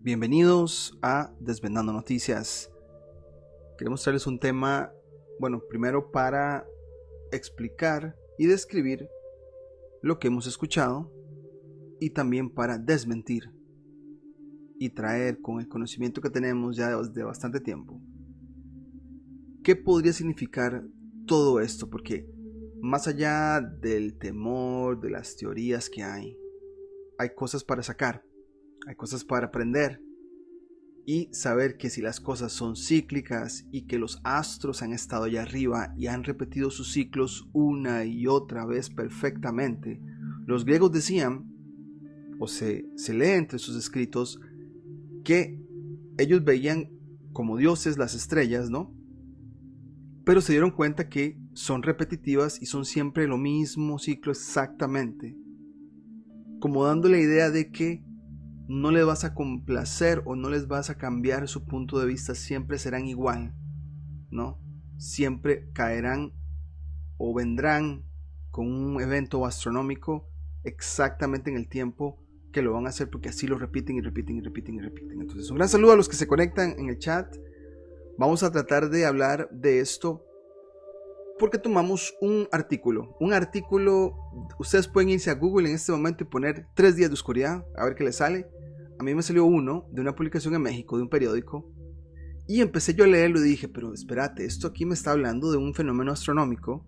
Bienvenidos a Desvendando Noticias. Queremos traerles un tema, primero para explicar y describir lo que hemos escuchado y también para desmentir y traer con el conocimiento que tenemos ya de bastante tiempo qué podría significar todo esto, porque más allá del temor, de las teorías que hay cosas para sacar, hay cosas para aprender y saber que si las cosas son cíclicas y que los astros han estado allá arriba y han repetido sus ciclos una y otra vez perfectamente. Los griegos decían, o se lee entre sus escritos, que ellos veían como dioses las estrellas, ¿no? Pero se dieron cuenta que son repetitivas y son siempre lo mismo ciclo exactamente, como dando la idea de que no les vas a complacer o no les vas a cambiar su punto de vista, siempre serán igual, ¿no? Siempre caerán o vendrán con un evento astronómico exactamente en el tiempo que lo van a hacer, porque así lo repiten y repiten y repiten y repiten. Entonces, un gran saludo a los que se conectan en el chat. Vamos a tratar de hablar de esto porque tomamos un artículo. Ustedes pueden irse a Google en este momento y poner 3 días de oscuridad, a ver qué les sale. A mí me salió uno de una publicación en México, de un periódico, y empecé yo a leerlo y dije, pero espérate, esto aquí me está hablando de un fenómeno astronómico,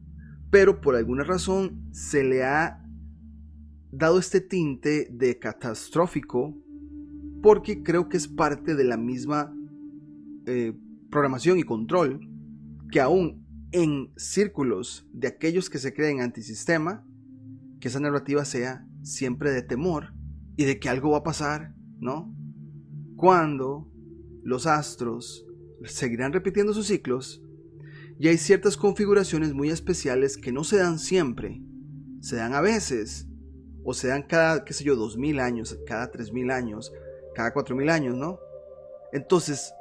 pero por alguna razón se le ha dado este tinte de catastrófico, porque creo que es parte de la misma programación y control, que aún en círculos de aquellos que se creen antisistema, que esa narrativa sea siempre de temor y de que algo va a pasar, ¿no? Cuando los astros seguirán repitiendo sus ciclos y hay ciertas configuraciones muy especiales que no se dan siempre, se dan a veces, o se dan cada, 2000 años, cada 3000 años, cada 4000 años, ¿no? Entonces,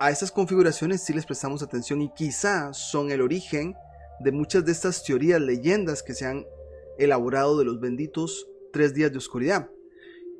a esas configuraciones sí les prestamos atención y quizás son el origen de muchas de estas teorías, leyendas que se han elaborado de los benditos 3 días de oscuridad.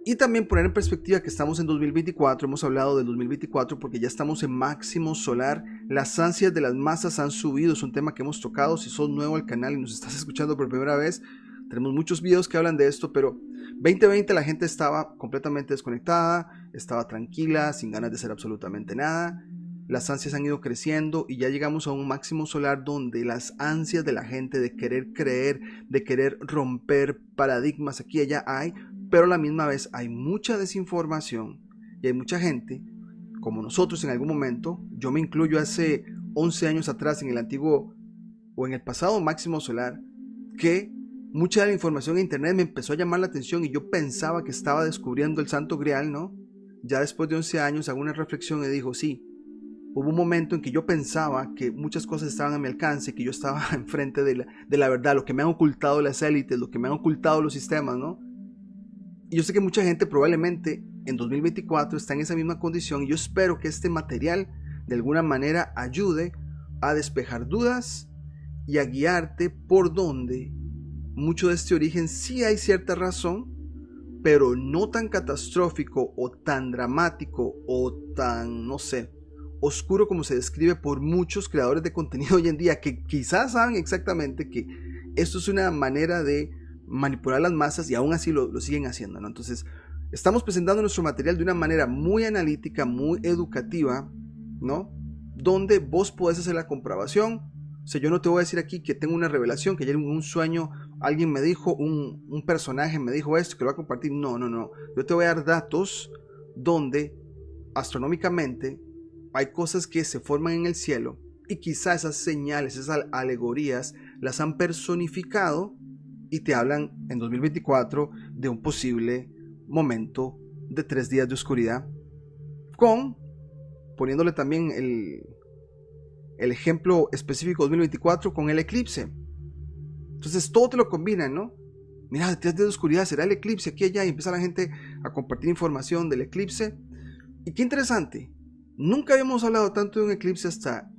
Y también poner en perspectiva que estamos en 2024, hemos hablado del 2024 porque ya estamos en máximo solar, las ansias de las masas han subido, es un tema que hemos tocado. Si sos nuevo al canal y nos estás escuchando por primera vez, tenemos muchos videos que hablan de esto, pero 2020 la gente estaba completamente desconectada, estaba tranquila, sin ganas de hacer absolutamente nada. Las ansias han ido creciendo y ya llegamos a un máximo solar donde las ansias de la gente de querer creer, de querer romper paradigmas aquí y allá hay, pero a la misma vez hay mucha desinformación y hay mucha gente, como nosotros en algún momento, yo me incluyo hace 11 años atrás en el antiguo o en el pasado máximo solar, que mucha de la información en internet me empezó a llamar la atención y yo pensaba que estaba descubriendo el santo grial, ¿no? Ya después de 11 años hago una reflexión y digo, sí, hubo un momento en que yo pensaba que muchas cosas estaban a mi alcance, que yo estaba enfrente de la verdad, lo que me han ocultado las élites, lo que me han ocultado los sistemas, ¿no? Y yo sé que mucha gente probablemente en 2024 está en esa misma condición y yo espero que este material de alguna manera ayude a despejar dudas y a guiarte por donde mucho de este origen sí hay cierta razón, pero no tan catastrófico o tan dramático o tan, no sé, oscuro como se describe por muchos creadores de contenido hoy en día, que quizás saben exactamente que esto es una manera de manipular las masas y aún así lo siguen haciendo, ¿no? Entonces, estamos presentando nuestro material de una manera muy analítica, muy educativa, ¿no? Donde vos podés hacer la comprobación. O sea, yo no te voy a decir aquí que tengo una revelación, que ayer en un sueño alguien me dijo, un personaje me dijo esto, que lo va a compartir. No. Yo te voy a dar datos donde astronómicamente hay cosas que se forman en el cielo y quizás esas señales, esas alegorías las han personificado y te hablan en 2024 de un posible momento de 3 días de oscuridad, poniéndole también el ejemplo específico 2024 con el eclipse. Entonces todo te lo combinan, ¿no? Mira, de 3 días de oscuridad será el eclipse aquí y allá, y empieza la gente a compartir información del eclipse. Y qué interesante, nunca habíamos hablado tanto de un eclipse hasta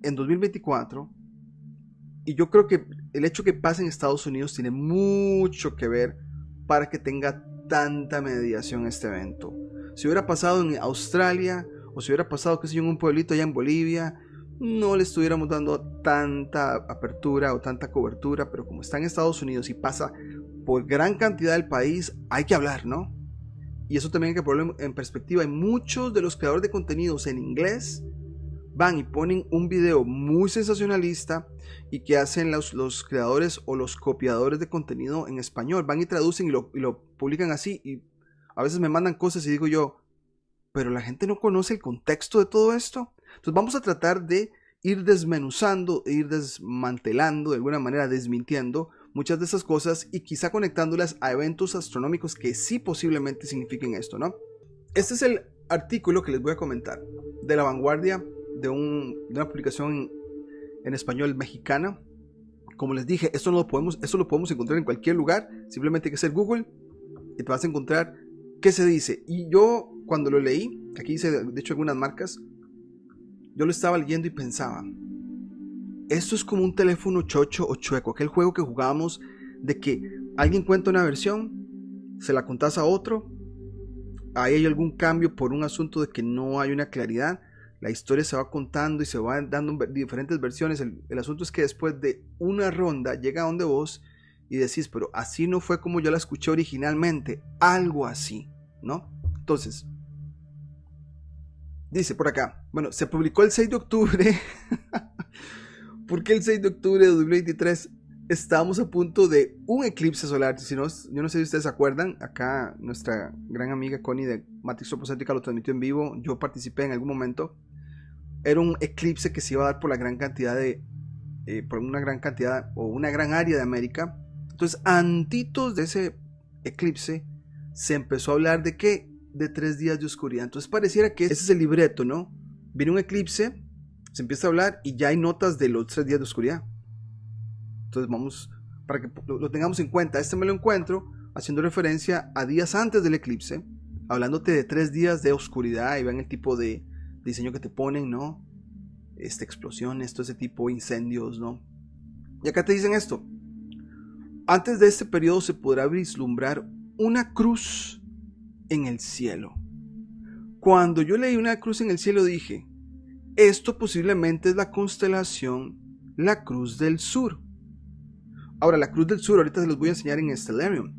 en 2024. Y yo creo que el hecho que pase en Estados Unidos tiene mucho que ver para que tenga tanta mediación este evento. Si hubiera pasado en Australia, o si hubiera pasado, qué sé yo, en un pueblito allá en Bolivia, no le estuviéramos dando tanta apertura o tanta cobertura, pero como está en Estados Unidos y pasa por gran cantidad del país, hay que hablar, ¿no? Y eso también hay que ponerlo en perspectiva. Hay muchos de los creadores de contenidos en inglés van y ponen un video muy sensacionalista y que hacen los creadores o los copiadores de contenido en español. Van y traducen y lo publican así, y a veces me mandan cosas y digo yo, pero la gente no conoce el contexto de todo esto. Entonces vamos a tratar de ir desmenuzando, ir desmantelando, de alguna manera desmintiendo muchas de esas cosas y quizá conectándolas a eventos astronómicos que sí posiblemente signifiquen esto, ¿no? Este es el artículo que les voy a comentar de La Vanguardia, de una publicación en español mexicana. Como les dije, esto lo podemos encontrar en cualquier lugar. Simplemente hay que hacer Google y te vas a encontrar qué se dice. Y yo cuando lo leí, aquí dice de hecho algunas marcas, yo lo estaba leyendo y pensaba, esto es como un teléfono chocho o chueco, aquel juego que jugábamos de que alguien cuenta una versión, se la contás a otro, ahí hay algún cambio por un asunto de que no hay una claridad, la historia se va contando y se va dando diferentes versiones, el asunto es que después de una ronda llega a donde vos y decís, pero así no fue como yo la escuché originalmente, algo así, ¿no? Entonces, dice por acá, bueno, se publicó el 6 de octubre. ¿Por qué el 6 de octubre de 2023 estamos a punto de un eclipse solar? Si no, yo no sé si ustedes se acuerdan, acá nuestra gran amiga Connie de Matrix Tropocéntrica lo transmitió en vivo, yo participé en algún momento. Era un eclipse que se iba a dar por la gran cantidad por una gran cantidad o una gran área de América. Entonces, antitos de ese eclipse, se empezó a hablar de ¿qué? De 3 días de oscuridad. Entonces pareciera que ese es el libreto, ¿no? Viene un eclipse, se empieza a hablar y ya hay notas de los 3 días de oscuridad. Entonces vamos, para que lo tengamos en cuenta, me lo encuentro haciendo referencia a días antes del eclipse, hablándote de 3 días de oscuridad, y vean el tipo de diseño que te ponen, ¿no? Explosiones, todo ese tipo, incendios, ¿no? Y acá te dicen esto: antes de este periodo se podrá vislumbrar una cruz en el cielo. Cuando yo leí una cruz en el cielo dije, esto posiblemente es la constelación la Cruz del Sur. Ahora, la Cruz del Sur, ahorita se los voy a enseñar en Stellarium.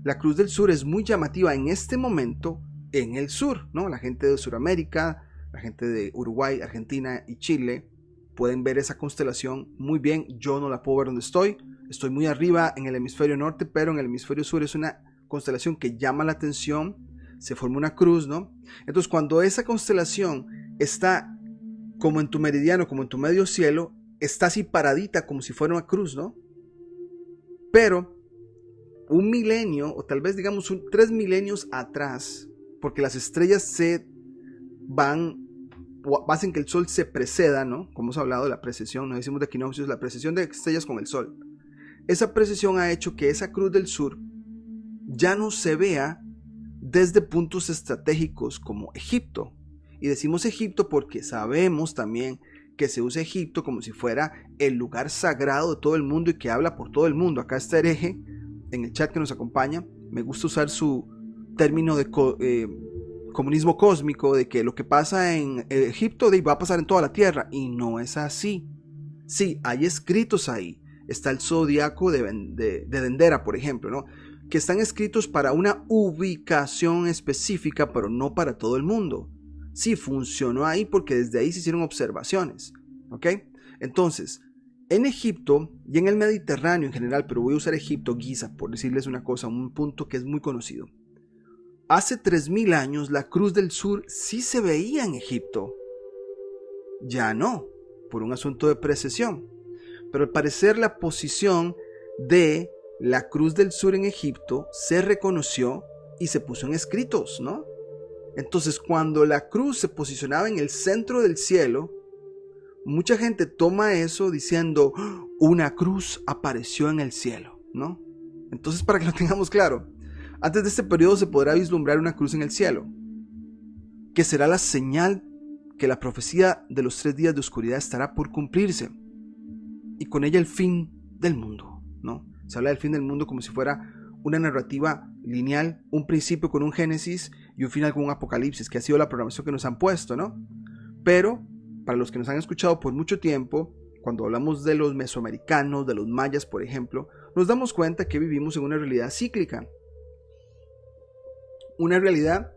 La Cruz del Sur es muy llamativa en este momento en el sur, ¿no? La gente de Sudamérica, la gente de Uruguay, Argentina y Chile pueden ver esa constelación muy bien. Yo no la puedo ver donde estoy muy arriba en el hemisferio norte, pero en el hemisferio sur es una constelación que llama la atención, se forma una cruz, ¿no? Entonces cuando esa constelación está como en tu meridiano, como en tu medio cielo, está así paradita como si fuera una cruz, ¿no? Pero un milenio, o tal vez digamos 3 milenios atrás, porque las estrellas se van, o hacen que el sol se preceda, ¿no? Como hemos hablado de la precesión, no decimos de equinoccios, la precesión de estrellas con el sol. Esa precesión ha hecho que esa Cruz del Sur ya no se vea desde puntos estratégicos como Egipto. Y decimos Egipto porque sabemos también que se usa Egipto como si fuera el lugar sagrado de todo el mundo y que habla por todo el mundo. Acá está Hereje en el chat que nos acompaña. Me gusta usar su término de comunismo cósmico, de que lo que pasa en Egipto va a pasar en toda la tierra. Y no es así. Sí, hay escritos ahí. Está el zodiaco de Dendera, por ejemplo, ¿no? Que están escritos para una ubicación específica, pero no para todo el mundo. Sí, funcionó ahí porque desde ahí se hicieron observaciones, ¿ok? Entonces, en Egipto y en el Mediterráneo en general, pero voy a usar Egipto, Giza, por decirles una cosa, un punto que es muy conocido. Hace 3000 años la Cruz del Sur sí se veía en Egipto. Ya no, por un asunto de precesión. Pero al parecer la posición de la Cruz del Sur en Egipto se reconoció y se puso en escritos, ¿no? Entonces, cuando la cruz se posicionaba en el centro del cielo, mucha gente toma eso diciendo, una cruz apareció en el cielo, ¿no? Entonces, para que lo tengamos claro, antes de este periodo se podrá vislumbrar una cruz en el cielo, que será la señal que la profecía de los 3 días de oscuridad estará por cumplirse, y con ella el fin del mundo, ¿no? Se habla del fin del mundo como si fuera una narrativa lineal, un principio con un génesis y un final con un apocalipsis, que ha sido la programación que nos han puesto, ¿no? Pero, para los que nos han escuchado por mucho tiempo, cuando hablamos de los mesoamericanos, de los mayas, por ejemplo, nos damos cuenta que vivimos en una realidad cíclica. Una realidad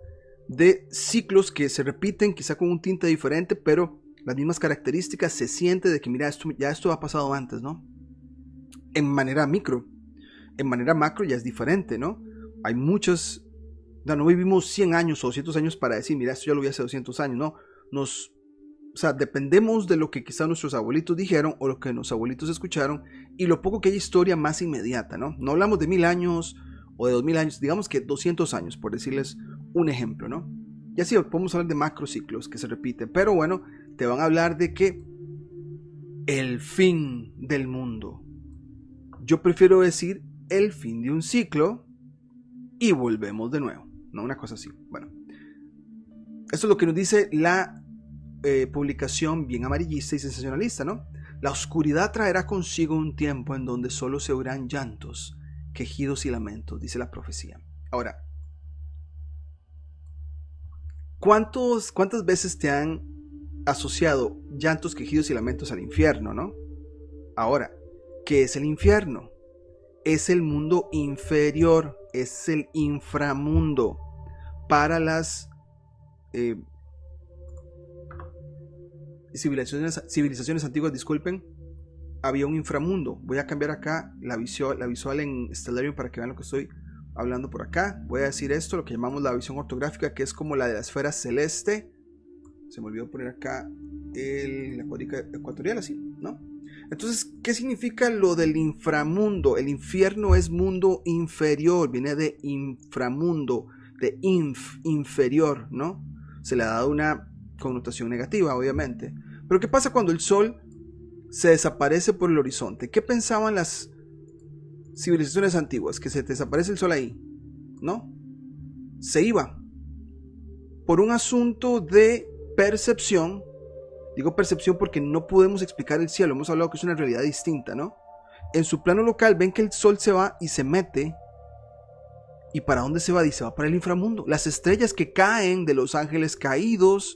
de ciclos que se repiten, quizá con un tinte diferente, pero las mismas características. Se siente de que, mira, esto ha pasado antes, ¿no? En manera micro. En manera macro ya es diferente, ¿no? Hay muchos, no vivimos 100 años o 200 años para decir, mira, esto ya lo vi hace 200 años, ¿no? O sea, dependemos de lo que quizá nuestros abuelitos dijeron o lo que los abuelitos escucharon y lo poco que hay historia más inmediata, ¿no? No hablamos de 1000 años o de 2000 años, digamos que 200 años, por decirles un ejemplo, ¿no? Y así podemos hablar de macrociclos que se repiten, pero bueno, te van a hablar de que el fin del mundo. Yo prefiero decir el fin de un ciclo y volvemos de nuevo, ¿no? Una cosa así. Bueno, esto es lo que nos dice la publicación bien amarillista y sensacionalista, ¿no? La oscuridad traerá consigo un tiempo en donde solo se oirán llantos, quejidos y lamentos, dice la profecía. Ahora, ¿cuántas veces te han asociado llantos, quejidos y lamentos al infierno, ¿no? Ahora, ¿qué es el infierno? Es el mundo inferior, es el inframundo. Para las civilizaciones antiguas, disculpen, había un inframundo. Voy a cambiar acá la visual en Stellarium para que vean lo que estoy hablando por acá. Voy a decir esto, lo que llamamos la visión ortográfica, que es como la de la esfera celeste. Se me olvidó poner acá la cuadrícula ecuatorial, así, ¿no? Entonces, ¿qué significa lo del inframundo? El infierno es mundo inferior, viene de inframundo, de inferior, ¿no? Se le ha dado una connotación negativa, obviamente. Pero ¿qué pasa cuando el sol se desaparece por el horizonte? ¿Qué pensaban las civilizaciones antiguas? Que se desaparece el sol ahí, ¿no? Se iba. Por un asunto de percepción. Digo percepción porque no podemos explicar el cielo. Hemos hablado que es una realidad distinta, ¿no? En su plano local ven que el sol se va y se mete. ¿Y para dónde se va? Dice, va para el inframundo. Las estrellas que caen de los ángeles caídos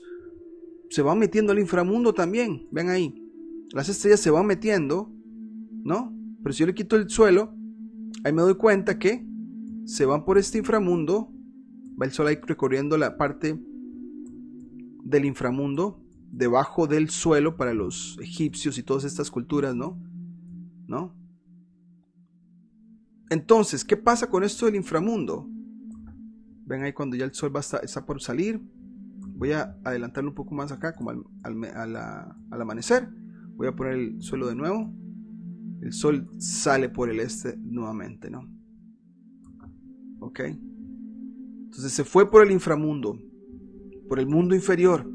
se van metiendo al inframundo también. Ven ahí. Las estrellas se van metiendo, ¿no? Pero si yo le quito el suelo, ahí me doy cuenta que se van por este inframundo. Va el sol ahí recorriendo la parte del inframundo, debajo del suelo para los egipcios y todas estas culturas, ¿no? Entonces, ¿qué pasa con esto del inframundo? Ven ahí cuando ya el sol está por salir. Voy a adelantarlo un poco más acá, como al amanecer. Voy a poner el suelo de nuevo. El sol sale por el este nuevamente, ¿no? Ok. Entonces se fue por el inframundo, por el mundo inferior.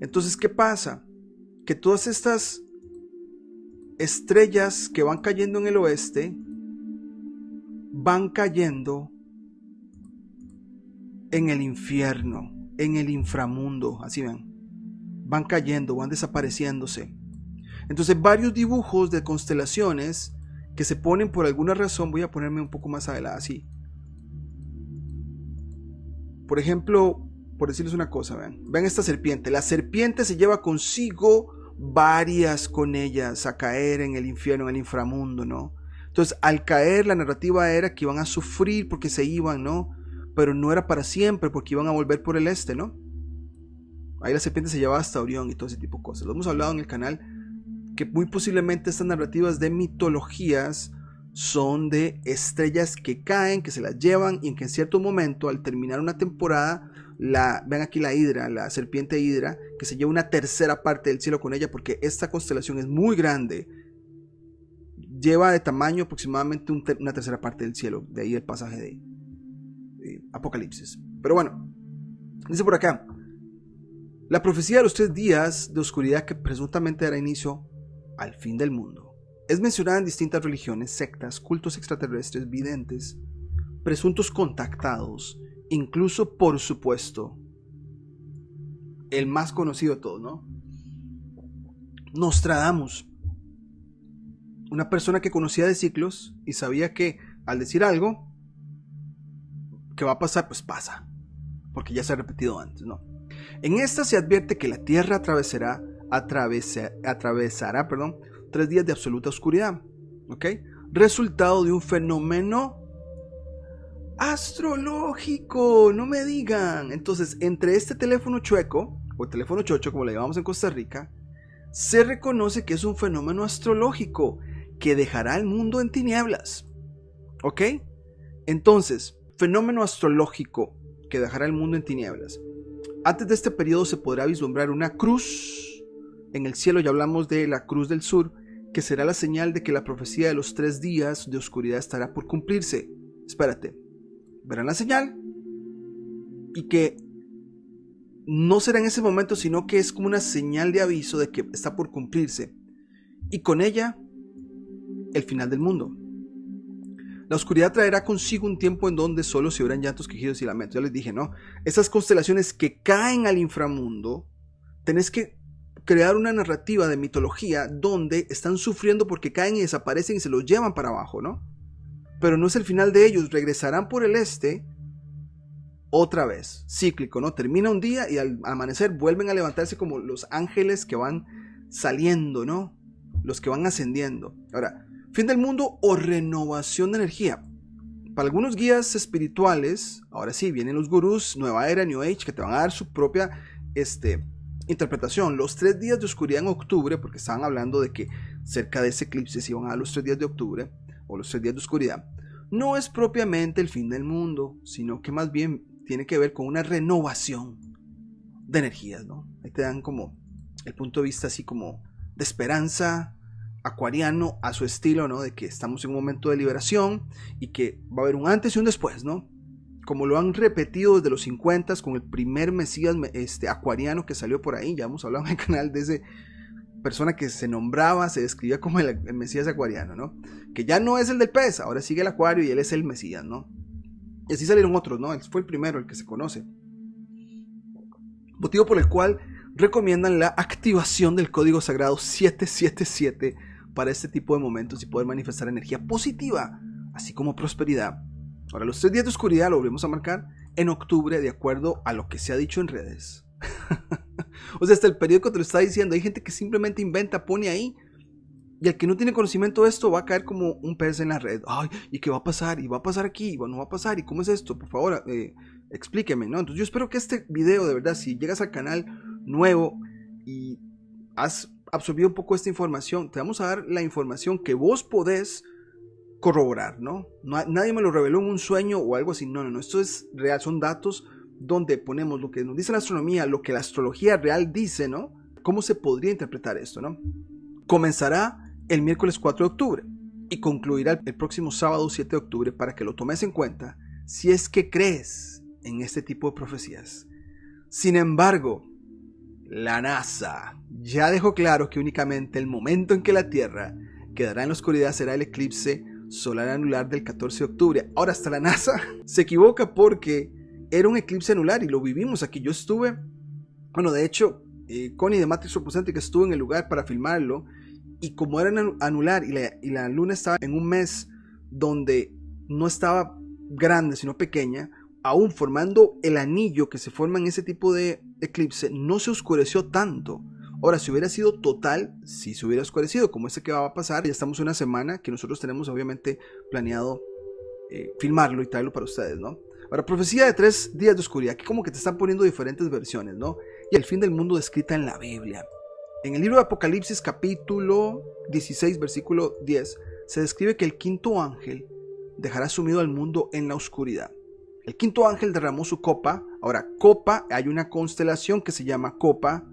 Entonces, ¿qué pasa? Que todas estas estrellas que van cayendo en el oeste van cayendo en el infierno, en el inframundo, así ven. Van cayendo, van desapareciéndose. Entonces, varios dibujos de constelaciones que se ponen por alguna razón, voy a ponerme un poco más adelante, así. Por ejemplo, por decirles una cosa, vean esta serpiente. La serpiente se lleva consigo varias con ellas a caer en el infierno, en el inframundo, ¿no? Entonces, al caer, la narrativa era que iban a sufrir porque se iban, ¿no? Pero no era para siempre porque iban a volver por el este, ¿no? Ahí la serpiente se llevaba hasta Orión y todo ese tipo de cosas. Lo hemos hablado en el canal, que muy posiblemente estas narrativas de mitologías son de estrellas que caen, que se las llevan y que en cierto momento, al terminar una temporada, ven aquí la hidra, la serpiente hidra, que se lleva una tercera parte del cielo con ella, porque esta constelación es muy grande. Lleva de tamaño aproximadamente una tercera parte del cielo. De ahí el pasaje de Apocalipsis. Pero bueno, dice por acá: la profecía de los 3 días de oscuridad que presuntamente dará inicio al fin del mundo es mencionada en distintas religiones, sectas, cultos extraterrestres, videntes, presuntos contactados, incluso, por supuesto, el más conocido de todos, ¿no? Nostradamus. Una persona que conocía de ciclos y sabía que al decir algo que va a pasar, pues pasa, porque ya se ha repetido antes, ¿no? En esta se advierte que la Tierra atravesará 3 días de absoluta oscuridad, ¿ok? Resultado de un fenómeno astrológico, no me digan. Entonces, entre este teléfono chueco, o teléfono chocho, como le llamamos en Costa Rica, se reconoce que es un fenómeno astrológico que dejará el mundo en tinieblas, ¿ok? Entonces, fenómeno astrológico que dejará el mundo en tinieblas. Antes de este periodo se podrá vislumbrar una cruz en el cielo, ya hablamos de la cruz del sur, que será la señal de que la profecía de los 3 días de oscuridad estará por cumplirse. Espérate, verán la señal y que no será en ese momento, sino que es como una señal de aviso de que está por cumplirse, y con ella el final del mundo. La oscuridad traerá consigo un tiempo en donde solo se oirán llantos, quejidos y lamentos. Ya les dije, ¿no? Esas constelaciones que caen al inframundo, tenés que crear una narrativa de mitología donde están sufriendo porque caen y desaparecen y se los llevan para abajo, ¿no? Pero no es el final de ellos, regresarán por el este otra vez, cíclico, ¿no? Termina un día y al amanecer vuelven a levantarse como los ángeles que van saliendo, ¿no? Los que van ascendiendo. Ahora, fin del mundo o renovación de energía. Para algunos guías espirituales, ahora sí, vienen los gurús, nueva era, New Age, que te van a dar su propia interpretación. Los 3 días de oscuridad en octubre, porque estaban hablando de que cerca de ese eclipse se iban a dar los 3 días de octubre, o los 3 días de oscuridad, no es propiamente el fin del mundo, sino que más bien tiene que ver con una renovación de energías, ¿no? Ahí te dan como el punto de vista así como de esperanza acuariano a su estilo, ¿no? De que estamos en un momento de liberación y que va a haber un antes y un después, ¿no? Como lo han repetido desde los 50 con el primer Mesías acuariano que salió por ahí. Ya hemos hablado en el canal de ese persona que se nombraba, se describía como el Mesías acuariano, ¿no? Que ya no es el del pez, ahora sigue el acuario y él es el Mesías, ¿no? Y así salieron otros, ¿no? Él fue el primero, el que se conoce. Motivo por el cual recomiendan la activación del código sagrado 777 para este tipo de momentos y poder manifestar energía positiva, así como prosperidad. Ahora, los 3 días de oscuridad lo volvemos a marcar en octubre, de acuerdo a lo que se ha dicho en redes. O sea, hasta el periódico te lo está diciendo. Hay gente que simplemente inventa, pone ahí, y el que no tiene conocimiento de esto va a caer como un pez en la red. Ay, ¿y qué va a pasar? ¿Y va a pasar aquí? ¿Y no va a pasar? ¿Y cómo es esto? Por favor, explíqueme, ¿no? Entonces yo espero que este video, de verdad, si llegas al canal nuevo y has absorbido un poco esta información, te vamos a dar la información que vos podés corroborar, ¿no? Nadie me lo reveló en un sueño o algo así. No, esto es real, son datos donde ponemos lo que nos dice la astronomía, lo que la astrología real dice, ¿no? ¿Cómo se podría interpretar esto, no? Comenzará el miércoles 4 de octubre y concluirá el próximo sábado 7 de octubre para que lo tomes en cuenta si es que crees en este tipo de profecías. Sin embargo, la NASA ya dejó claro que únicamente el momento en que la Tierra quedará en la oscuridad será el eclipse solar anular del 14 de octubre. Ahora, hasta la NASA se equivoca porque era un eclipse anular y lo vivimos aquí. Yo estuve, bueno, de hecho, Connie de Matrix Representative, que estuvo en el lugar para filmarlo, y como era anular y la luna estaba en un mes donde no estaba grande sino pequeña, aún formando el anillo que se forma en ese tipo de eclipse, no se oscureció tanto. Ahora, si hubiera sido total, sí se hubiera oscurecido, como este que va a pasar. Ya estamos una semana que nosotros tenemos obviamente planeado filmarlo y traerlo para ustedes, ¿no? Ahora, profecía de 3 días de oscuridad, que como que te están poniendo diferentes versiones, ¿no? Y el fin del mundo descrita en la Biblia. En el libro de Apocalipsis, capítulo 16, versículo 10, se describe que el quinto ángel dejará sumido al mundo en la oscuridad. El quinto ángel derramó su copa. Ahora, copa, hay una constelación que se llama copa.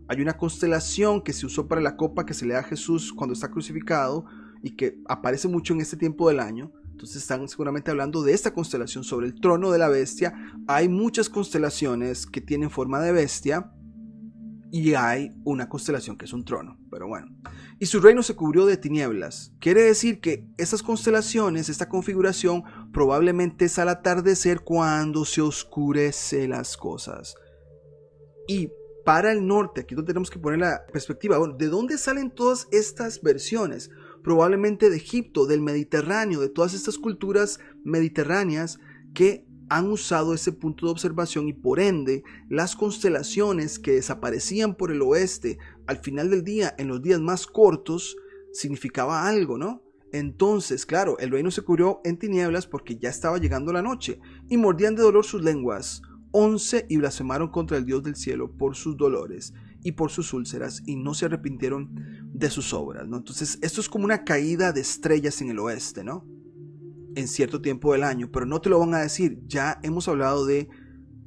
Hay una constelación que se usó para la copa que se le da a Jesús cuando está crucificado y que aparece mucho en este tiempo del año. Entonces están seguramente hablando de esta constelación sobre el trono de la bestia. Hay muchas constelaciones que tienen forma de bestia y hay una constelación que es un trono, pero bueno. Y su reino se cubrió de tinieblas. Quiere decir que estas constelaciones, esta configuración, probablemente es al atardecer cuando se oscurece las cosas. Y para el norte, aquí donde tenemos que poner la perspectiva, ¿de dónde salen todas estas versiones? Probablemente de Egipto, del Mediterráneo, de todas estas culturas mediterráneas que han usado ese punto de observación y por ende las constelaciones que desaparecían por el oeste al final del día, en los días más cortos, significaba algo, ¿no? Entonces, claro, el reino se cubrió en tinieblas porque ya estaba llegando la noche y mordían de dolor sus lenguas 11 y blasfemaron contra el Dios del cielo por sus dolores y por sus úlceras y no se arrepintieron de sus obras, ¿no? Entonces, esto es como una caída de estrellas en el oeste, ¿no? En cierto tiempo del año, pero no te lo van a decir. Ya hemos hablado de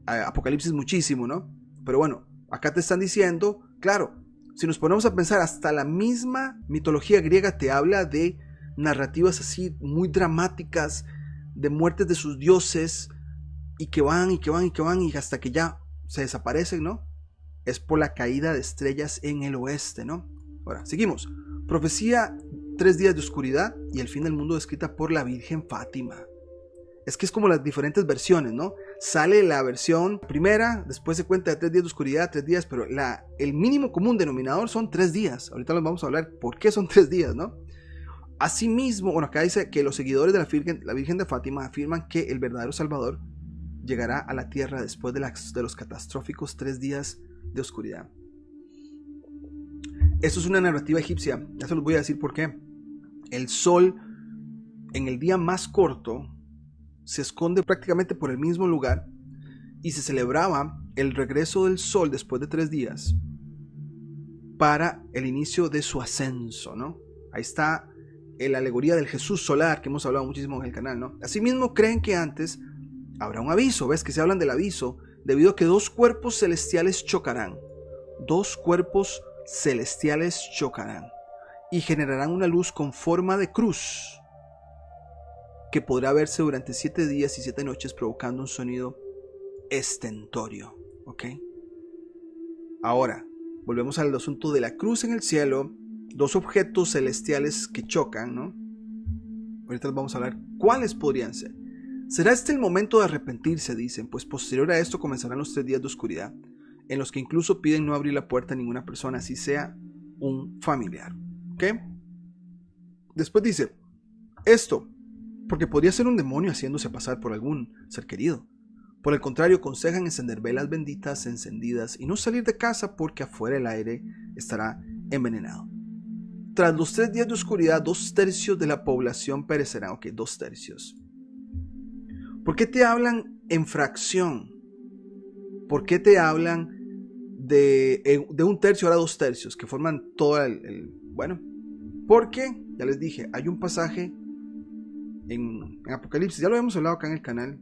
Apocalipsis muchísimo, ¿no? Pero bueno, acá te están diciendo, claro, si nos ponemos a pensar, hasta la misma mitología griega te habla de narrativas así muy dramáticas, de muertes de sus dioses, y que van, y que van, y que van, y hasta que ya se desaparecen, ¿no? Es por la caída de estrellas en el oeste, ¿no? Ahora, seguimos. Profecía, 3 días de oscuridad y el fin del mundo descrita por la Virgen Fátima. Es que es como las diferentes versiones, ¿no? Sale la versión primera, después se cuenta de 3 días de oscuridad, 3 días, pero el mínimo común denominador son 3 días. Ahorita les vamos a hablar por qué son 3 días, ¿no? Asimismo, bueno, acá dice que los seguidores de la Virgen de Fátima afirman que el verdadero Salvador llegará a la tierra después de los catastróficos 3 días de oscuridad. Esto es una narrativa egipcia, ya se los voy a decir por qué. El sol en el día más corto se esconde prácticamente por el mismo lugar y se celebraba el regreso del sol después de 3 días para el inicio de su ascenso, ¿no? Ahí está la alegoría del Jesús solar que hemos hablado muchísimo en el canal, ¿no? Asimismo creen que antes habrá un aviso, ¿ves? Que se hablan del aviso debido a que 2 cuerpos celestiales chocarán. 2 cuerpos celestiales chocarán y generarán una luz con forma de cruz que podrá verse durante 7 días y 7 noches provocando un sonido estentorio, ¿ok? Ahora, volvemos al asunto de la cruz en el cielo, 2 objetos celestiales que chocan, ¿no? Ahorita vamos a hablar cuáles podrían ser. ¿Será este el momento de arrepentirse? Dicen, pues posterior a esto comenzarán los 3 días de oscuridad, en los que incluso piden no abrir la puerta a ninguna persona, así sea un familiar. ¿Ok? Después dice, esto, porque podría ser un demonio haciéndose pasar por algún ser querido. Por el contrario, aconsejan encender velas benditas encendidas y no salir de casa porque afuera el aire estará envenenado. Tras los 3 días de oscuridad, 2/3 de la población perecerán. Ok, 2/3. ¿Por qué te hablan en fracción? ¿Por qué te hablan de 1/3 ahora 2/3 que forman todo bueno? Porque, ya les dije, hay un pasaje en Apocalipsis, ya lo hemos hablado acá en el canal,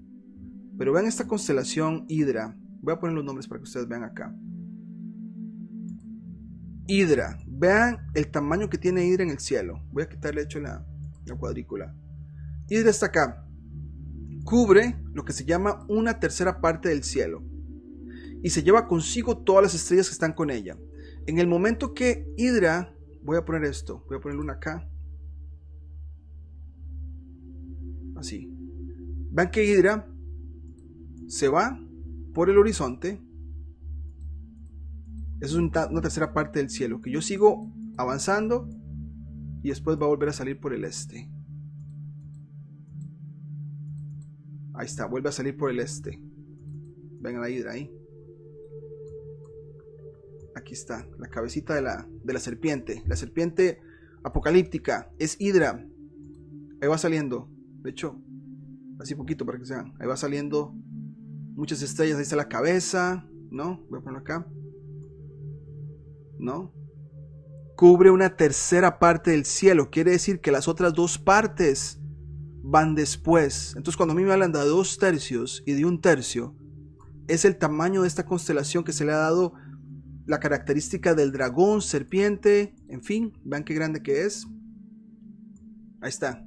pero vean esta constelación Hidra. Voy a poner los nombres para que ustedes vean acá. Hidra, vean el tamaño que tiene Hidra en el cielo. Voy a quitarle hecho la cuadrícula. Hidra está acá. Cubre lo que se llama 1/3 parte del cielo y se lleva consigo todas las estrellas que están con ella. En el momento que Hidra, voy a poner esto, voy a ponerle una acá, así. Vean que Hidra se va por el horizonte. Eso es una 1/3 parte del cielo que yo sigo avanzando y después va a volver a salir por el este. Ahí está, vuelve a salir por el este. Vengan a Hidra ahí. Aquí está, la cabecita de la serpiente. La serpiente apocalíptica es Hidra. Ahí va saliendo. De hecho, así poquito para que sean. Ahí va saliendo muchas estrellas. Ahí está la cabeza. ¿No? Voy a ponerlo acá. ¿No? Cubre 1/3 parte del cielo. Quiere decir que las otras 2 partes van después. Entonces cuando a mí me hablan de 2/3 y de 1/3, es el tamaño de esta constelación que se le ha dado la característica del dragón, serpiente, en fin, vean qué grande que es. Ahí está.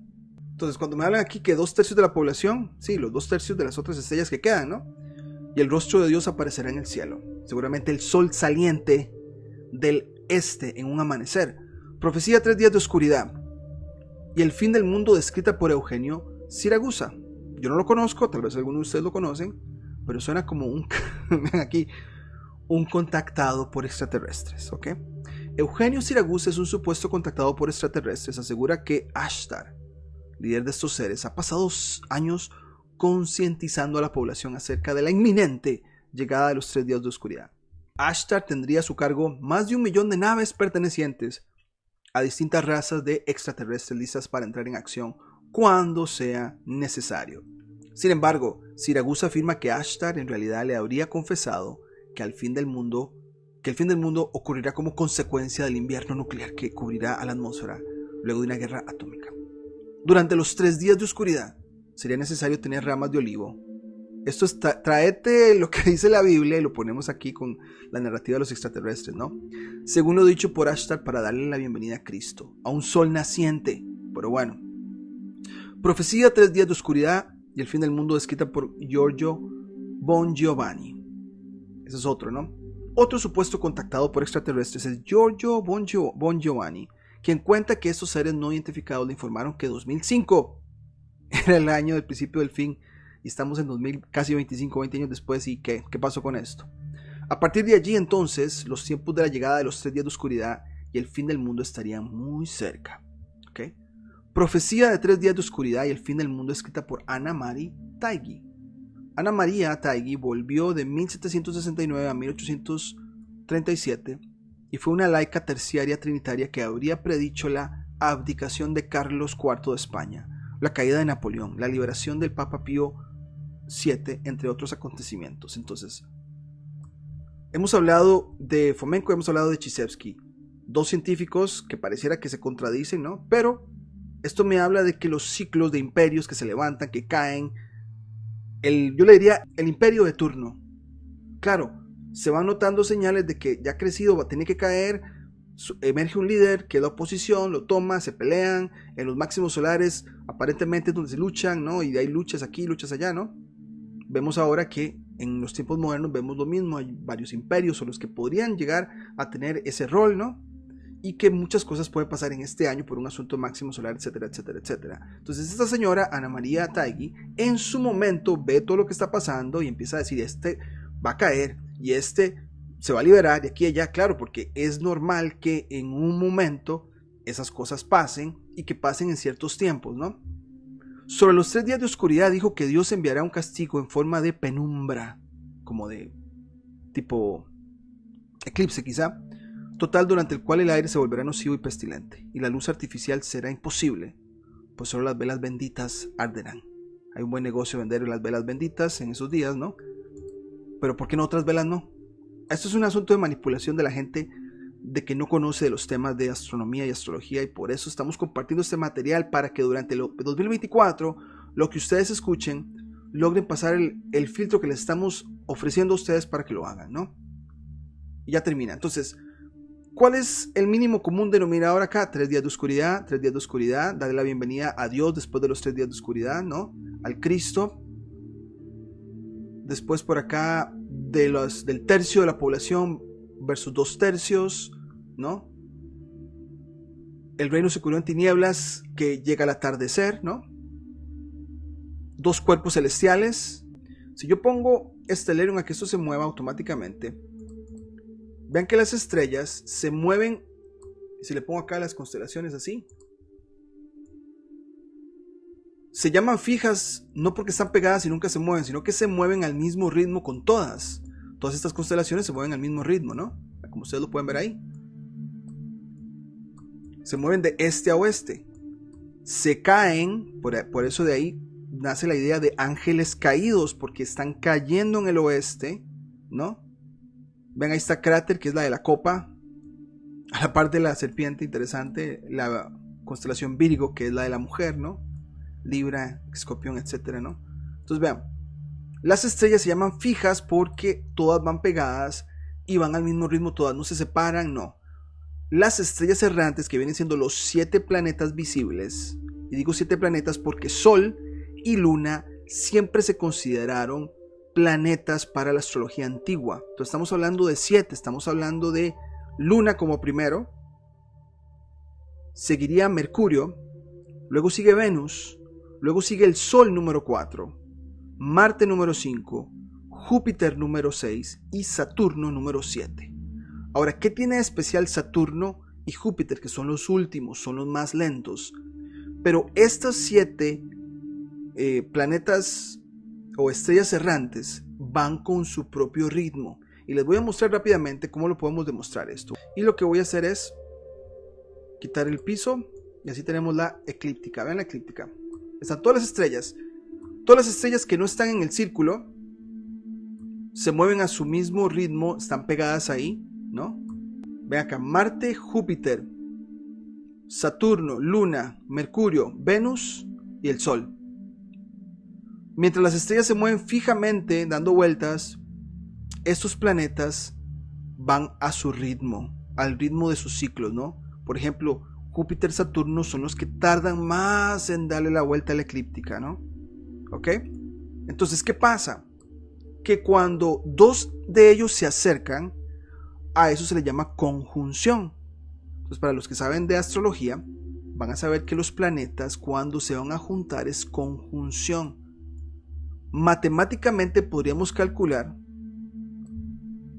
Entonces cuando me hablan aquí que 2/3 de la población, sí, los 2/3 de las otras estrellas que quedan, ¿no? Y el rostro de Dios aparecerá en el cielo. Seguramente el sol saliente del este en un amanecer. Profecía 3 días de oscuridad. Y el fin del mundo descrita por Eugenio Siragusa. Yo no lo conozco, tal vez algunos de ustedes lo conocen, pero suena como aquí, un contactado por extraterrestres, ¿ok? Eugenio Siragusa es un supuesto contactado por extraterrestres. Asegura que Ashtar, líder de estos seres, ha pasado años concientizando a la población acerca de la inminente llegada de los 3 días de oscuridad. Ashtar tendría a su cargo más de 1 millón de naves pertenecientes a distintas razas de extraterrestres listas para entrar en acción cuando sea necesario. Sin embargo, Siragusa afirma que Ashtar en realidad le habría confesado que el fin del mundo ocurrirá como consecuencia del invierno nuclear que cubrirá a la atmósfera luego de una guerra atómica. Durante los 3 días de oscuridad sería necesario tener ramas de olivo. Esto es, traete lo que dice la Biblia y lo ponemos aquí con la narrativa de los extraterrestres, ¿no? Según lo dicho por Ashtar para darle la bienvenida a Cristo, a un sol naciente. Pero bueno. Profecía 3 días de oscuridad y el fin del mundo escrita por Giorgio Bongiovanni. Ese es otro, ¿no? Otro supuesto contactado por extraterrestres es Giorgio Bongiovanni, quien cuenta que estos seres no identificados le informaron que 2005 era el año del principio del fin. Y estamos en 2000, casi 25, 20 años después. ¿Y qué pasó con esto? A partir de allí entonces, los tiempos de la llegada de los 3 días de oscuridad y el fin del mundo estarían muy cerca. ¿Okay? Profecía de 3 días de oscuridad y el fin del mundo escrita por Anna Maria Taigi. Anna Maria Taigi volvió de 1769 a 1837 y fue una laica terciaria trinitaria que habría predicho la abdicación de Carlos IV de España, la caída de Napoleón, la liberación del Papa Pío VII, entre otros acontecimientos. Entonces, hemos hablado de Fomenko, hemos hablado de Chizevsky, 2 científicos que pareciera que se contradicen, ¿no? Pero esto me habla de que los ciclos de imperios que se levantan, que caen, yo le diría el imperio de turno. Claro, se van notando señales de que ya ha crecido, va a tener que caer. Emerge un líder que es la oposición, lo toma, se pelean en los máximos solares, aparentemente donde se luchan, ¿no? Y hay luchas aquí, luchas allá, ¿no? Vemos ahora que en los tiempos modernos vemos lo mismo, hay varios imperios son los que podrían llegar a tener ese rol, ¿no? Y que muchas cosas pueden pasar en este año por un asunto máximo solar, etcétera, etcétera, etcétera. Entonces esta señora, Anna Maria Taigi, en su momento ve todo lo que está pasando y empieza a decir, este va a caer y este se va a liberar de aquí a allá, claro, porque es normal que en un momento esas cosas pasen y que pasen en ciertos tiempos, ¿no? Sobre los 3 días de oscuridad dijo que Dios enviará un castigo en forma de penumbra, como de tipo eclipse quizá, total durante el cual el aire se volverá nocivo y pestilente y la luz artificial será imposible, pues solo las velas benditas arderán. Hay un buen negocio vender las velas benditas en esos días, ¿no? Pero ¿por qué no otras velas no? Esto es un asunto de manipulación de la gente de que no conoce de los temas de astronomía y astrología y por eso estamos compartiendo este material para que durante el 2024 lo que ustedes escuchen logren pasar el filtro que les estamos ofreciendo a ustedes para que lo hagan, ¿no? Y ya termina. Entonces, ¿cuál es el mínimo común denominador acá? 3 días de oscuridad, 3 días de oscuridad, darle la bienvenida a Dios después de los 3 días de oscuridad, ¿no? Al Cristo. Después por acá del tercio de la población versus 2 tercios, ¿no? El reino se cubrió en tinieblas que llega al atardecer, ¿no? 2 cuerpos celestiales. Si yo pongo Stellarium a que esto se mueva automáticamente, vean que las estrellas se mueven. Si le pongo acá las constelaciones así, se llaman fijas no porque están pegadas y nunca se mueven, sino que se mueven al mismo ritmo con todas. Todas estas constelaciones se mueven al mismo ritmo, ¿no? Como ustedes lo pueden ver ahí. Se mueven de este a oeste. Se caen, por eso de ahí nace la idea de ángeles caídos, porque están cayendo en el oeste, ¿no? Ven, ahí está Cráter, que es la de la copa. A la par de la serpiente, interesante, la constelación Virgo, que es la de la mujer, ¿no? Libra, Escorpión, etcétera, ¿no? Entonces vean, las estrellas se llaman fijas porque todas van pegadas y van al mismo ritmo, todas no se separan, no. Las estrellas errantes, que vienen siendo los 7 planetas visibles, y digo 7 planetas porque Sol y Luna siempre se consideraron planetas para la astrología antigua. Entonces estamos hablando de 7, estamos hablando de Luna como primero, seguiría Mercurio, luego sigue Venus, luego sigue el Sol número 4, Marte número 5, Júpiter número 6 y Saturno número 7. Ahora, ¿qué tiene de especial Saturno y Júpiter? Que son los últimos, son los más lentos. Pero estos 7 planetas o estrellas errantes van con su propio ritmo. Y les voy a mostrar rápidamente cómo lo podemos demostrar esto. Y lo que voy a hacer es quitar el piso y así tenemos la eclíptica. Vean la eclíptica. Están todas las estrellas. Todas las estrellas que no están en el círculo se mueven a su mismo ritmo, están pegadas ahí, ¿no? Vean acá, Marte, Júpiter, Saturno, Luna, Mercurio, Venus y el Sol. Mientras las estrellas se mueven fijamente dando vueltas, estos planetas van a su ritmo, al ritmo de sus ciclos, ¿no? Por ejemplo, Júpiter, Saturno son los que tardan más en darle la vuelta a la eclíptica, ¿no? ¿Ok? Entonces, ¿qué pasa? Que cuando dos de ellos se acercan, a eso se le llama conjunción. Entonces, para los que saben de astrología, van a saber que los planetas cuando se van a juntar es conjunción. Matemáticamente podríamos calcular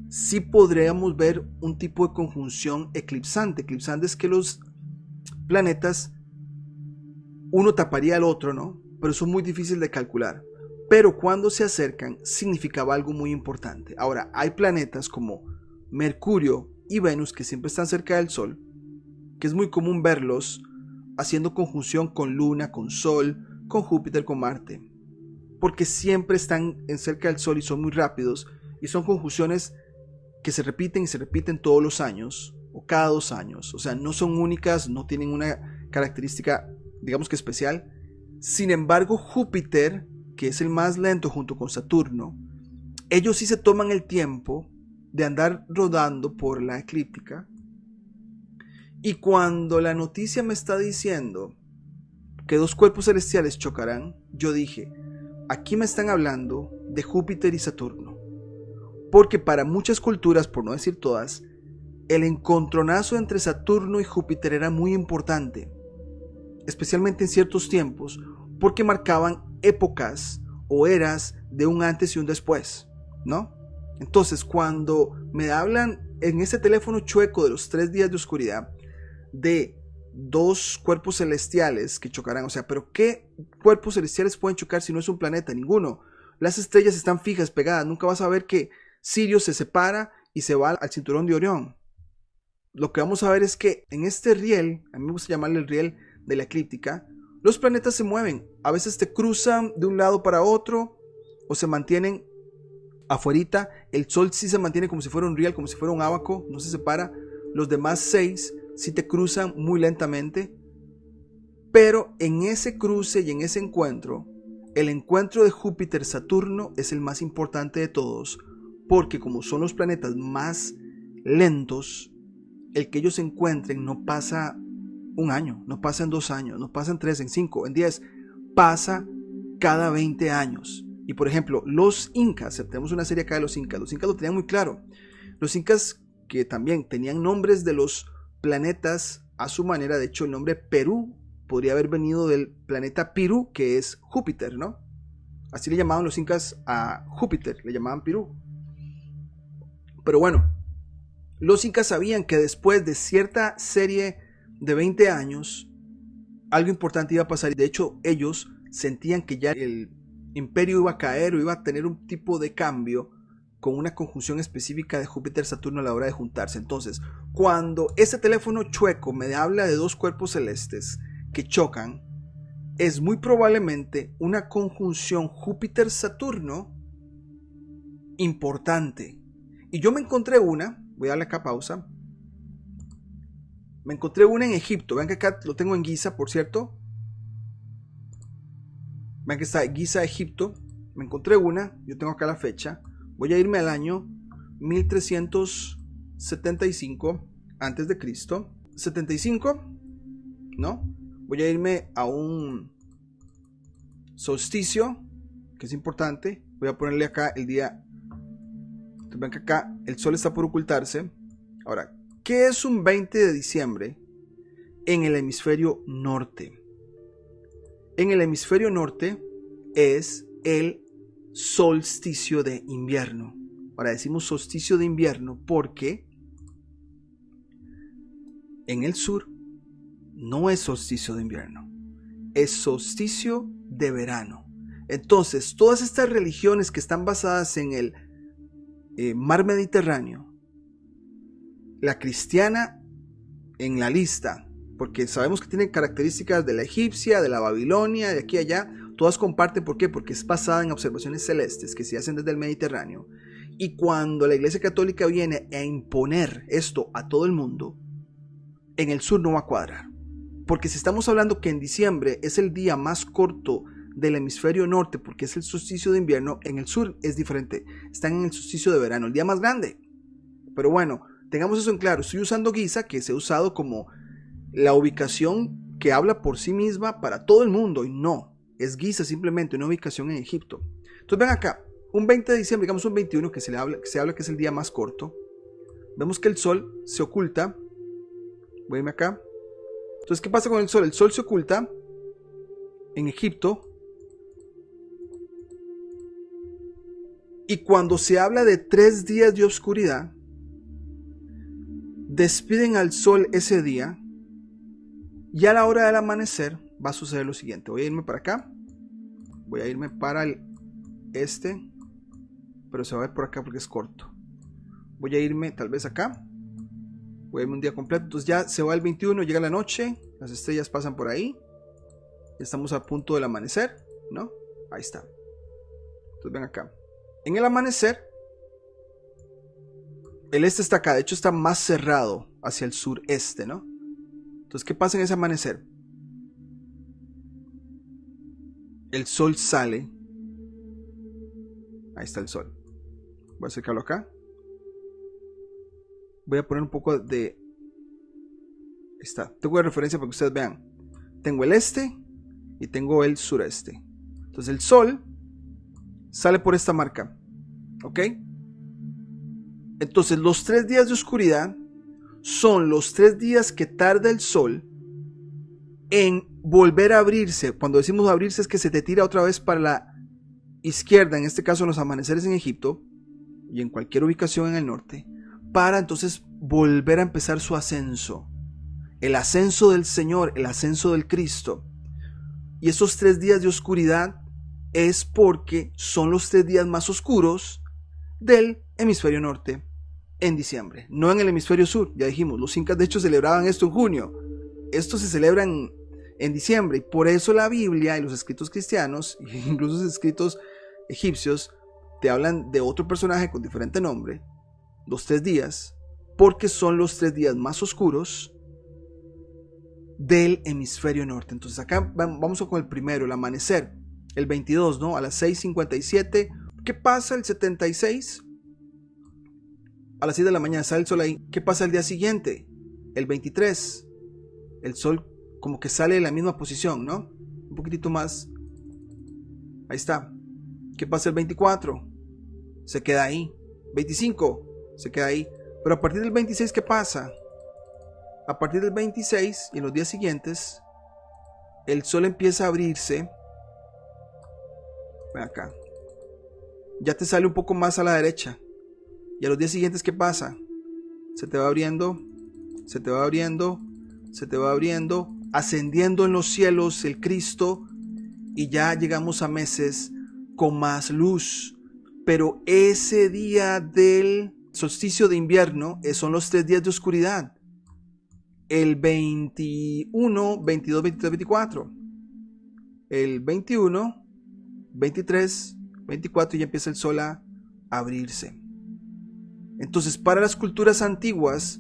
si podríamos ver un tipo de conjunción eclipsante. Eclipsante es que los planetas, uno taparía al otro, ¿no? Pero eso es muy difícil de calcular. Pero cuando se acercan significaba algo muy importante. Ahora, hay planetas como Mercurio y Venus que siempre están cerca del Sol, que es muy común verlos haciendo conjunción con Luna, con Sol, con Júpiter, con Marte, porque siempre están cerca del Sol y son muy rápidos, y son conjunciones que se repiten y se repiten todos los años o cada 2 años. O sea, no son únicas, no tienen una característica, digamos que especial. Sin embargo, Júpiter, que es el más lento junto con Saturno, ellos sí se toman el tiempo de andar rodando por la eclíptica. Y cuando la noticia me está diciendo que 2 cuerpos celestiales chocarán, yo dije, aquí me están hablando de Júpiter y Saturno. Porque para muchas culturas, por no decir todas, el encontronazo entre Saturno y Júpiter era muy importante, especialmente en ciertos tiempos, porque marcaban épocas o eras de un antes y un después, ¿no? Entonces, cuando me hablan en ese teléfono chueco de los 3 días de oscuridad, de 2 cuerpos celestiales que chocarán, o sea, pero ¿qué cuerpos celestiales pueden chocar si no es un planeta? Ninguno. Las estrellas están fijas, pegadas, nunca vas a ver que Sirio se separa y se va al cinturón de Orión. Lo que vamos a ver es que en este riel, a mí me gusta llamarle el riel de la eclíptica, los planetas se mueven, a veces te cruzan de un lado para otro o se mantienen afuerita. El Sol sí se mantiene como si fuera un riel, como si fuera un ábaco, no se separa. Los demás 6 sí te cruzan muy lentamente, pero en ese cruce y en ese encuentro, el encuentro de Júpiter-Saturno es el más importante de todos, porque como son los planetas más lentos, el que ellos se encuentren no pasa 1 año, no pasa en 2 años, no pasa en 3, en 5, en 10, pasa cada 20 años. Y por ejemplo, los incas, tenemos una serie acá de los incas lo tenían muy claro. Los incas, que también tenían nombres de los planetas a su manera, de hecho el nombre Perú podría haber venido del planeta Pirú, que es Júpiter, ¿no? Así le llamaban los incas a Júpiter, le llamaban Pirú. Pero bueno, los incas sabían que después de cierta serie de 20 años, algo importante iba a pasar. Y de hecho, ellos sentían que ya el imperio iba a caer o iba a tener un tipo de cambio con una conjunción específica de Júpiter-Saturno a la hora de juntarse. Entonces, cuando este teléfono chueco me habla de 2 cuerpos celestes que chocan, es muy probablemente una conjunción Júpiter-Saturno importante. Y yo me encontré una, voy a darle acá pausa, me encontré una en Egipto. Vean que acá lo tengo en Giza, por cierto. Vean que está Giza, Egipto. Me encontré una, yo tengo acá la fecha. Voy a irme al año 1375 antes de Cristo. 75, ¿no? Voy a irme a un solsticio, que es importante. Voy a ponerle acá el día. Ven que acá el sol está por ocultarse. Ahora, ¿qué es un 20 de diciembre en el hemisferio norte? En el hemisferio norte es el solsticio de invierno. Ahora decimos solsticio de invierno porque en el sur no es solsticio de invierno, es solsticio de verano. Entonces, todas estas religiones que están basadas en el mar Mediterráneo, la cristiana en la lista, porque sabemos que tienen características de la egipcia, de la babilonia, de aquí a allá, todas comparten. ¿Por qué? Porque es basada en observaciones celestes que se hacen desde el Mediterráneo. Y cuando la Iglesia Católica viene a imponer esto a todo el mundo, en el sur no va a cuadrar. Porque si estamos hablando que en diciembre es el día más corto del hemisferio norte, porque es el solsticio de invierno, en el sur es diferente. Están en el solsticio de verano, el día más grande. Pero bueno, tengamos eso en claro. Estoy usando Giza, que se ha usado como la ubicación que habla por sí misma para todo el mundo, y no, es Giza simplemente una ubicación en Egipto. Entonces ven acá, un 20 de diciembre, digamos un 21, que se habla que es el día más corto. Vemos que el sol se oculta. Voy a irme acá. Entonces, ¿qué pasa con el sol? El sol se oculta en Egipto. Y cuando se habla de 3 días de oscuridad, despiden al sol ese día. Y a la hora del amanecer va a suceder lo siguiente. Voy a irme para acá. Voy a irme para el este. Pero se va a ver por acá porque es corto. Voy a irme tal vez acá. Voy a irme un día completo. Entonces ya se va el 21, llega la noche. Las estrellas pasan por ahí. Estamos a punto del amanecer, ¿no? Ahí está. Entonces ven acá. En el amanecer, el este está acá. De hecho está más cerrado hacia el sureste, ¿no? Entonces, ¿qué pasa en ese amanecer? El sol sale. Ahí está el sol. Voy a acercarlo acá. Voy a poner un poco de... Ahí está. Tengo una referencia para que ustedes vean. Tengo el este y tengo el sureste. Entonces el sol sale por esta marca. ¿Ok? Entonces los 3 días de oscuridad son los 3 días que tarda el sol en volver a abrirse. Cuando decimos abrirse es que se te tira otra vez para la izquierda, en este caso en los amaneceres en Egipto y en cualquier ubicación en el norte, para entonces volver a empezar su ascenso. El ascenso del Señor, el ascenso del Cristo. Y esos 3 días de oscuridad es porque son los 3 días más oscuros del hemisferio norte en diciembre, no en el hemisferio sur. Ya dijimos, los incas de hecho celebraban esto en junio. Esto se celebra en diciembre, y por eso la Biblia y los escritos cristianos, incluso los escritos egipcios, te hablan de otro personaje con diferente nombre, los 3 días, porque son los 3 días más oscuros del hemisferio norte. Entonces acá vamos con el primero, el amanecer, el 22, ¿no? A las 6:57. ¿Qué pasa el 76? A las 6 de la mañana sale el sol ahí. ¿Qué pasa el día siguiente? El 23. El sol como que sale de la misma posición, ¿no? Un poquitito más. Ahí está. ¿Qué pasa el 24? Se queda ahí. 25. Se queda ahí. Pero a partir del 26, ¿qué pasa? A partir del 26 y en los días siguientes, el sol empieza a abrirse. Ven acá. Ya te sale un poco más a la derecha. Y a los días siguientes, ¿qué pasa? Se te va abriendo, se te va abriendo, se te va abriendo, ascendiendo en los cielos el Cristo, y ya llegamos a meses con más luz. Pero ese día del solsticio de invierno son los 3 días de oscuridad. El 21, 22, 23, 24. El 21, 23, 24 y ya empieza el sol a abrirse. Entonces, para las culturas antiguas,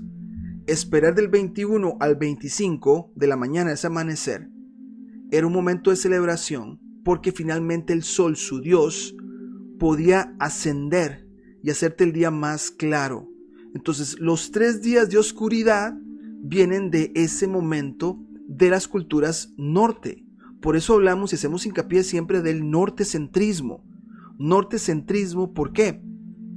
esperar del 21 al 25 de la mañana, ese amanecer, era un momento de celebración, porque finalmente el sol, su Dios, podía ascender y hacerte el día más claro. Entonces, los 3 días de oscuridad vienen de ese momento de las culturas norte. Por eso hablamos y hacemos hincapié siempre del nortecentrismo. Nortecentrismo, ¿por qué?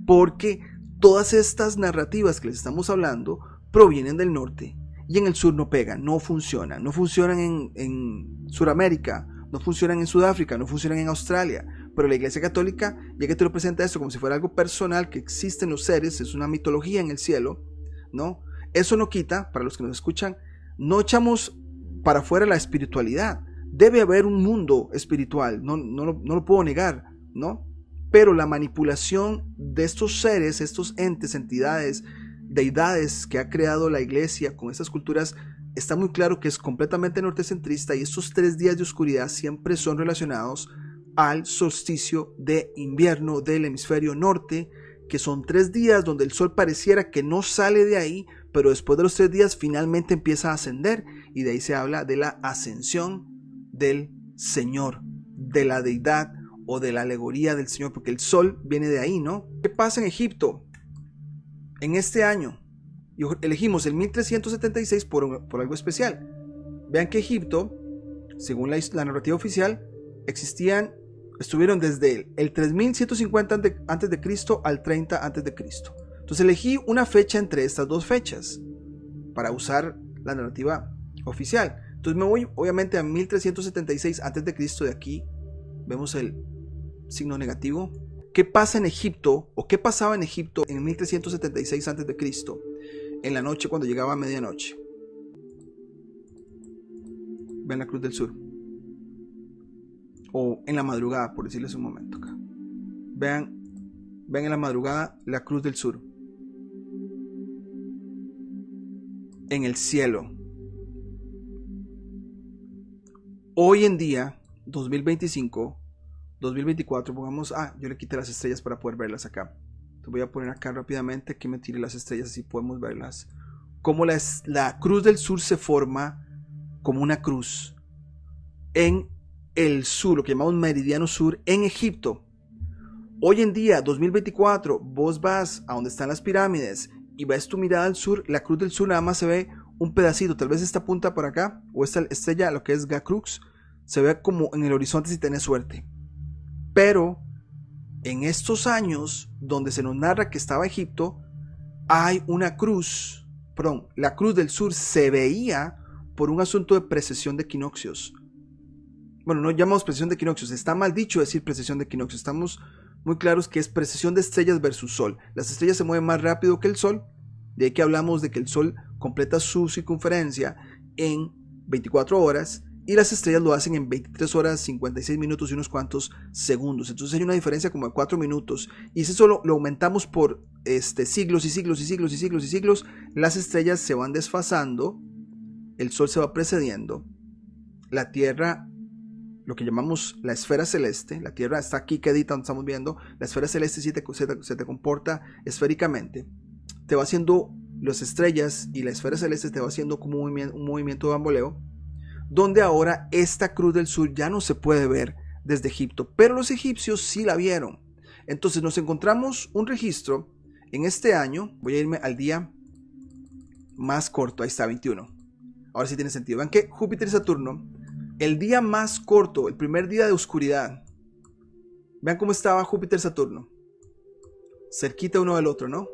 Porque todas estas narrativas que les estamos hablando provienen del norte y en el sur no pegan, no funcionan. No funcionan en Sudamérica, no funcionan en Sudáfrica, no funcionan en Australia. Pero la Iglesia Católica ya que te lo presenta esto como si fuera algo personal, que existen los seres, es una mitología en el cielo, ¿no? Eso no quita, para los que nos escuchan, no echamos para afuera la espiritualidad. Debe haber un mundo espiritual, no lo puedo negar, ¿no? Pero la manipulación de estos seres, estos entes, entidades, deidades que ha creado la iglesia con estas culturas, está muy claro que es completamente nortecentrista, y estos 3 días de oscuridad siempre son relacionados al solsticio de invierno del hemisferio norte, que son 3 días donde el sol pareciera que no sale de ahí, pero después de los 3 días finalmente empieza a ascender, y de ahí se habla de la ascensión del Señor, de la deidad o de la alegoría del Señor, porque el sol viene de ahí, ¿no? ¿Qué pasa en Egipto en este año? Y elegimos el 1376 por algo especial. Vean que Egipto, según la narrativa oficial, estuvieron desde el 3150 antes de Cristo al 30 antes de Cristo. Entonces elegí una fecha entre estas 2 fechas para usar la narrativa oficial. Entonces me voy obviamente a 1376 antes de Cristo. De aquí vemos el signo negativo. ¿Qué pasa en Egipto, o qué pasaba en Egipto en 1376 antes de Cristo, en la noche cuando llegaba a medianoche? Ven la Cruz del Sur, o en la madrugada, por decirles un momento acá. Vean en la madrugada la Cruz del Sur en el cielo. Hoy en día, 2025, 2024, pongamos, yo le quité las estrellas para poder verlas acá. Te voy a poner acá rápidamente que me tire las estrellas, así podemos verlas. Como la Cruz del Sur se forma como una cruz en el sur, lo que llamamos meridiano sur, en Egipto. Hoy en día, 2024, vos vas a donde están las pirámides y ves tu mirada al sur, la Cruz del Sur nada más se ve un pedacito, tal vez esta punta por acá, o esta estrella, lo que es Gacrux, se ve como en el horizonte si tenés suerte. Pero en estos años donde se nos narra que estaba Egipto, hay una cruz, la Cruz del Sur se veía por un asunto de precesión de equinoccios. Bueno, no llamamos precesión de equinoccios, está mal dicho decir precesión de equinoccios, estamos muy claros que es precesión de estrellas versus sol. Las estrellas se mueven más rápido que el sol, de ahí que hablamos de que el sol completa su circunferencia en 24 horas, y las estrellas lo hacen en 23 horas, 56 minutos y unos cuantos segundos. Entonces hay una diferencia como de 4 minutos. Y si eso lo aumentamos por siglos y siglos y siglos y siglos y siglos, las estrellas se van desfasando, el sol se va precediendo, la Tierra, lo que llamamos la esfera celeste, la Tierra está aquí quedita donde estamos viendo, la esfera celeste si se te comporta esféricamente, te va haciendo, las estrellas y la esfera celeste te va haciendo como un movimiento de bamboleo, donde ahora esta Cruz del Sur ya no se puede ver desde Egipto, pero los egipcios sí la vieron. Entonces nos encontramos un registro en este año, voy a irme al día más corto, ahí está, 21. Ahora sí tiene sentido. Vean que Júpiter y Saturno, el día más corto, el primer día de oscuridad, vean cómo estaba Júpiter y Saturno, cerquita uno del otro, ¿no?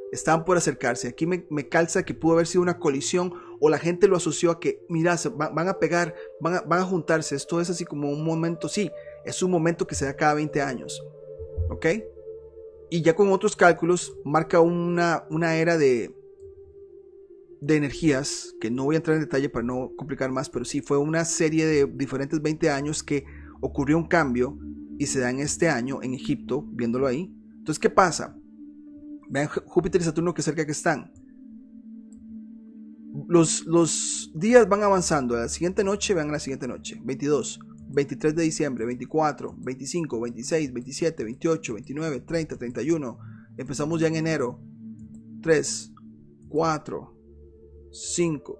Estaban por acercarse. Aquí me calza que pudo haber sido una colisión, o la gente lo asoció a que, mira, van a pegar, van a juntarse. Esto es así como un momento, sí, es un momento que se da cada 20 años. ¿Ok? Y ya con otros cálculos marca una era de energías, que no voy a entrar en detalle para no complicar más, pero sí fue una serie de diferentes 20 años que ocurrió un cambio y se da en este año en Egipto, viéndolo ahí. Entonces, ¿qué pasa? Vean Júpiter y Saturno que cerca que están. Los días van avanzando. A la siguiente noche, vean a la siguiente noche. 22, 23 de diciembre, 24, 25, 26, 27, 28, 29, 30, 31. Empezamos ya en enero. 3, 4, 5,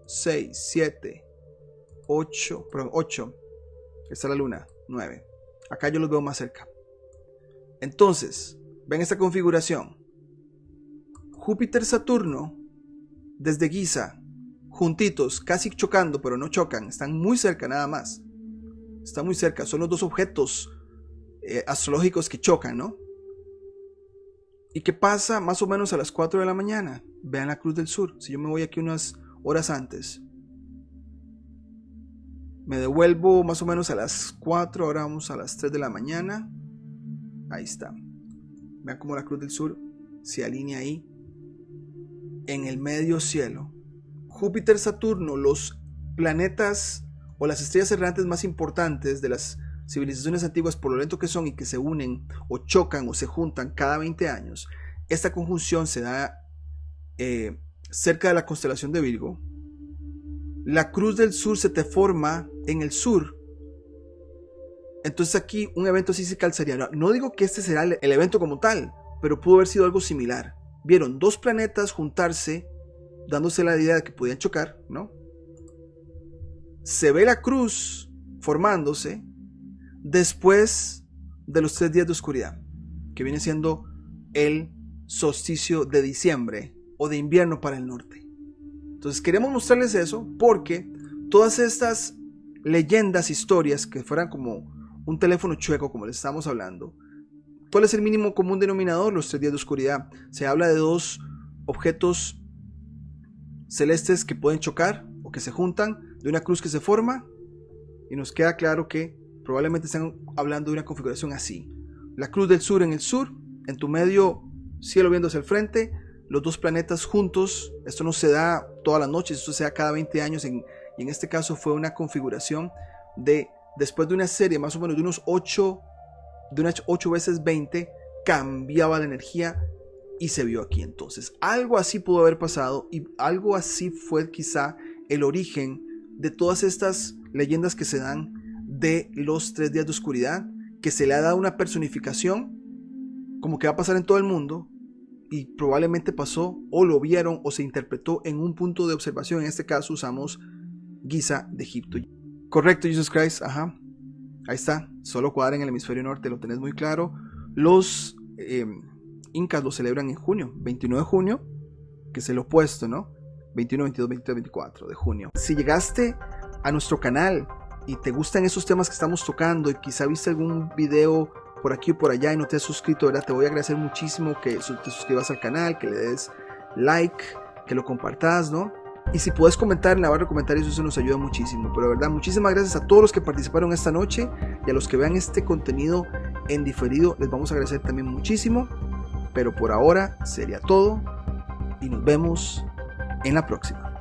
6, 7, 8. Perdón, 8. Está la luna. 9. Acá yo los veo más cerca. Entonces, ven esta configuración. Júpiter-Saturno, desde Giza, juntitos, casi chocando, pero no chocan, están muy cerca nada más. Están muy cerca, son los dos objetos astrológicos que chocan, ¿no? ¿Y qué pasa más o menos a las 4 de la mañana? Vean la Cruz del Sur. Si yo me voy aquí unas horas antes, me devuelvo más o menos a las 4, ahora vamos a las 3 de la mañana. Ahí está. Vean cómo la Cruz del Sur se alinea ahí en el medio cielo. Júpiter, Saturno, los planetas o las estrellas errantes más importantes de las civilizaciones antiguas, por lo lento que son y que se unen o chocan o se juntan cada 20 años, esta conjunción se da cerca de la constelación de Virgo. La Cruz del Sur se te forma en el sur. Entonces aquí un evento así se calzaría. No digo que este será el evento como tal, pero pudo haber sido algo similar. Vieron dos planetas juntarse, dándose la idea de que podían chocar, ¿no? Se ve la cruz formándose después de los 3 días de oscuridad, que viene siendo el solsticio de diciembre o de invierno para el norte. Entonces queremos mostrarles eso porque todas estas leyendas, historias que fueran como un teléfono chueco, como les estamos hablando, ¿cuál es el mínimo común denominador? Los 3 días de oscuridad. Se habla de dos objetos celestes que pueden chocar o que se juntan, de una cruz que se forma, y nos queda claro que probablemente están hablando de una configuración así. La Cruz del Sur en el sur, en tu medio cielo viendo hacia el frente, los dos planetas juntos. Esto no se da todas las noches, esto se da cada 20 años y en este caso fue una configuración de, después de una serie más o menos de unos 8 veces 20, cambiaba la energía y se vio aquí. Entonces algo así pudo haber pasado y algo así fue quizá el origen de todas estas leyendas que se dan de los 3 días de oscuridad, que se le ha dado una personificación como que va a pasar en todo el mundo, y probablemente pasó o lo vieron o se interpretó en un punto de observación. En este caso usamos Giza de Egipto. Correcto, Jesus Christ, ajá. Ahí está, solo cuadra en el hemisferio norte, lo tenés muy claro. Los incas lo celebran en junio, 29 de junio, que es el opuesto, ¿no? 21, 22, 23, 24 de junio. Si llegaste a nuestro canal y te gustan esos temas que estamos tocando y quizá viste algún video por aquí o por allá y no te has suscrito, ¿verdad? Te voy a agradecer muchísimo que te suscribas al canal, que le des like, que lo compartas, ¿no? Y si puedes comentar en la barra de comentarios, eso nos ayuda muchísimo. Pero de verdad, muchísimas gracias a todos los que participaron esta noche y a los que vean este contenido en diferido, les vamos a agradecer también muchísimo. Pero por ahora sería todo y nos vemos en la próxima.